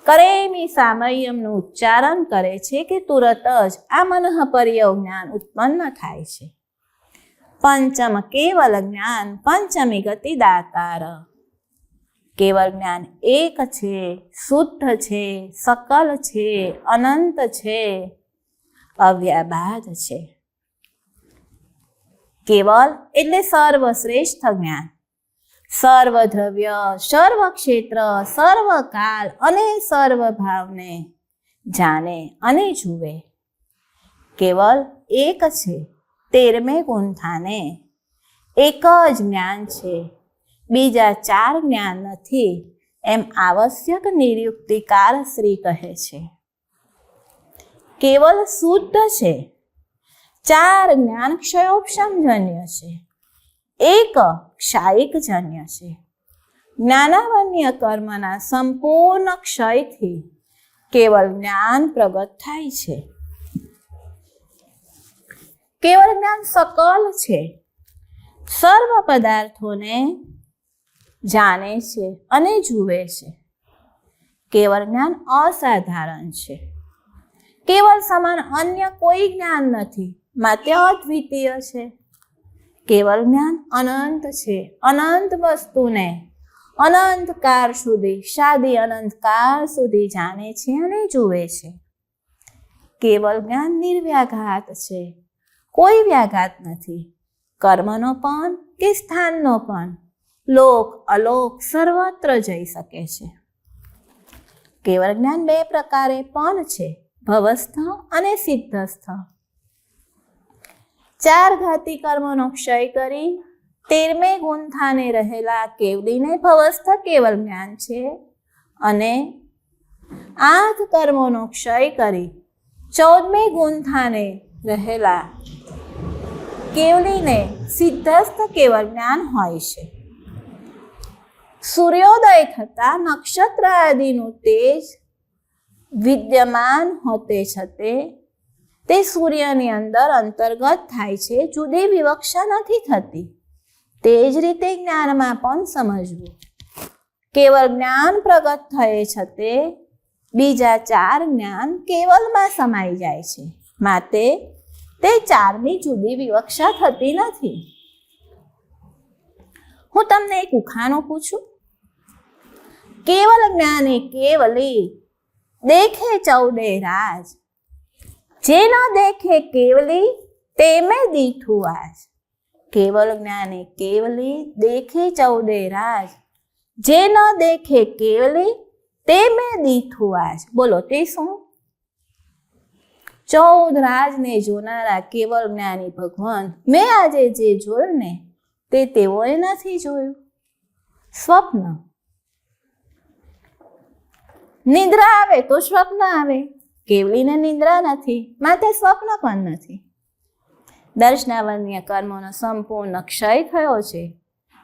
કરેમી સામયમનું ઉચ્ચારણ કરે છે કે તુરત જ આ મનઃપર્યવ જ્ઞાન ઉત્પન્ન થાય છે. પંચમ કેવલ જ્ઞાન પંચમી ગતિ દાતાર. કેવળ જ્ઞાન એક છે, શુદ્ધ છે, સકલ છે, અનંત છે, અવ્યાબાદ છે. કેવલ એટલે સર્વશ્રેષ્ઠ જ્ઞાન. સર્વ દ્રવ્ય, સર્વ ક્ષેત્ર, સર્વ કાળ અને સર્વ ભાવને જાણે અને જુએ. કેવલ એક છે, 13મે ગુંથાને. એક જ જ્ઞાન છે, બીજા 4 જ્ઞાન નથી એમ આવશ્યક નિર્યુક્તિકાર શ્રી કહે છે. કેવલ શુદ્ધ છે, 4 જ્ઞાન ક્ષયોપશમજન્ય છે, 1 ક્ષાયિકજન્ય છે. જ્ઞાનાવન્ય કર્મના સંપૂર્ણ ક્ષયથી કેવળ જ્ઞાન પ્રગટ થાય છે. કેવળ જ્ઞાન સકલ છે, સર્વ પદાર્થોને જાણે છે અને જુએ છે. કેવળ જ્ઞાન અસાધારણ છે. કેવળ સમાન અન્ય કોઈ જ્ઞાન નથી, માટે અદ્વિતીય છે. કેવળ જ્ઞાન અનંત છે, અનંત વસ્તુને અનંતકાળ સુધી, શાદી અનંતકાળ સુધી જાણે છે અને જુએ છે. કેવળ જ્ઞાન નિર્વ્યાઘાત છે, કોઈ વ્યાઘાત નથી, કર્મનો પણ કે સ્થાનનો પણ, લોક અલોક સર્વત્ર જઈ શકે છે. કેવળ જ્ઞાન 2 પ્રકારે પણ છે, ભવસ્થ અને સિદ્ધસ્થ. 4 ઘાતી કર્મોનો ક્ષય કરી 13મે ગુંથાને રહેલા કેવલીને ભવસ્થ કેવળ જ્ઞાન છે, અને 8 કર્મોનો ક્ષય કરી 14મે ગુંથાને રહેલા કેવલીને સિદ્ધસ્થ કેવળ જ્ઞાન હોય છે. સૂર્યોદય થતા નક્ષત્ર આદિનું તેજ વિદ્યમાન હોતે છતે તે સૂર્યની અંદર અંતર્ગત થાય છે, જુદી વિવક્ષા નથી થતી. તે જ રીતે જ્ઞાનમાં પણ સમજવું. કેવળ જ્ઞાન પ્રગટ થયે છતે બીજા 4 જ્ઞાન કેવલમાં સમાઈ જાય છે, માટે તે 4ની જુદી વિવક્ષા થતી નથી. હું તમને એક ઉખાણું પૂછું. કેવલ જ્ઞાને કેવલી દેખે 14 રાજ, જે ન દેખે કેવલી તે મેં દીઠું આજ. કેવલ જ્ઞાને કેવલી દેખે 14 રાજ, જે ન દેખે કેવલી તે મેં દીઠું આજ. બોલો તે શું? 14 રાજને જોનારા કેવળ જ્ઞાની ભગવાન મેં આજે જે જોયું ને તે તેઓએ નથી જોયું. સ્વપ્ન. નિદ્રા આવે તો સ્વપ્ન આવે, કેવલીને નિદ્રા નથી, માટે સ્વપ્ન પણ નથી. દર્શનાવન્ય કર્મોનો સંપૂર્ણ ક્ષય થયો છે,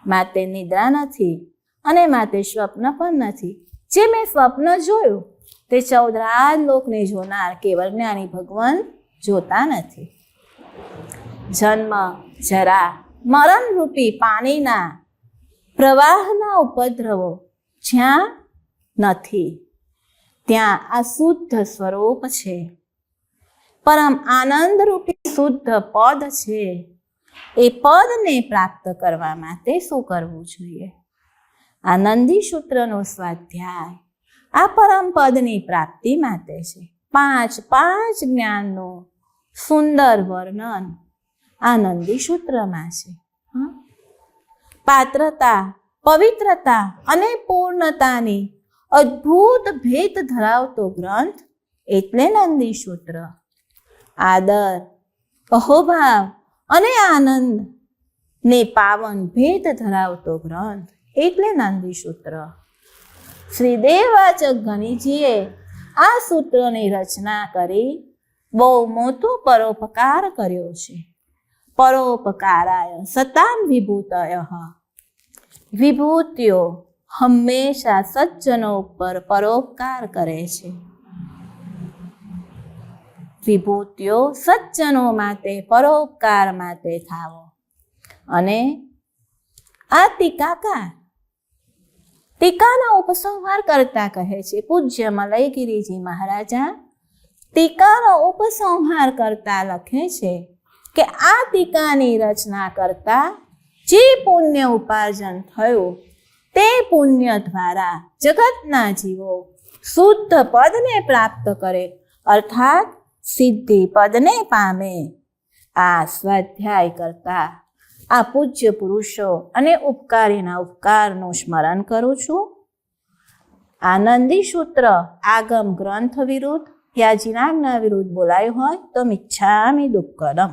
માટે નિદ્રા નથી અને માટે સ્વપ્ન પણ નથી. જે મેં સ્વપ્ન જોયું તે 14 રાજ લોકને જોનાર કેવળ જ્ઞાની ભગવાન જોતા નથી. જન્મ, જરા, મરણ રૂપી પાણીના પ્રવાહના ઉપદ્રવો જ્યાં નથી ત્યાં આ શુદ્ધ સ્વરૂપ છે. પરમ આનંદ રૂપી શુદ્ધ પદ છે. એ પદને પ્રાપ્ત કરવા માટે શું કરવું જોઈએ? આનંદી સૂત્રનો સ્વાધ્યાય આ પરમ પદની પ્રાપ્તિ માટે છે. 5 જ્ઞાનનું સુંદર વર્ણન આનંદી સૂત્રમાં છે. પાત્રતા, પવિત્રતા અને પૂર્ણતાની અદ્ભુત ભેદ ધરાવતો ગ્રંથ એટલે નંદી સૂત્ર. આદર, અહોભાવ અને આનંદ ને પાવન ભેદ ધરાવતો ગ્રંથ એટલે નંદી સૂત્ર. શ્રી દેવવાચક ગણીજીએ આ સૂત્રની રચના કરી બહુ મોટો પરોપકાર કર્યો છે. પરોપકારાય સતામ વિભૂતયઃ. વિભૂતિઓ હંમેશા સજ્જનો ઉપર પરોપકાર કરે છે. વિભૂતિઓ સજ્જનો માટે પરોપકાર માટે થાવો. અને આ ટીકાકાર ટીકાનો ઉપસંહાર કરતા કહે છે પૂજ્ય મલયગીરીજી મહારાજા. ટીકાનો ઉપસંહાર કરતા લખે છે કે આ ટીકાની રચના કરતા જે પુણ્ય ઉપાર્જન થયું તે પુણ્ય દ્વારા જગતના જીવો શુદ્ધ પદને પ્રાપ્ત કરે, અર્થાત સિદ્ધિ પદને પામે. આ સ્વાધ્યાય કરતા આ પૂજ્ય પુરુષો અને ઉપકારીના ઉપકારનું સ્મરણ કરું છું. આનંદી સૂત્ર આગમ ગ્રંથ વિરુદ્ધ યાજીનાજ્ઞા વિરુદ્ધ બોલાયું હોય તો મિચ્છામિ દુક્કડમ.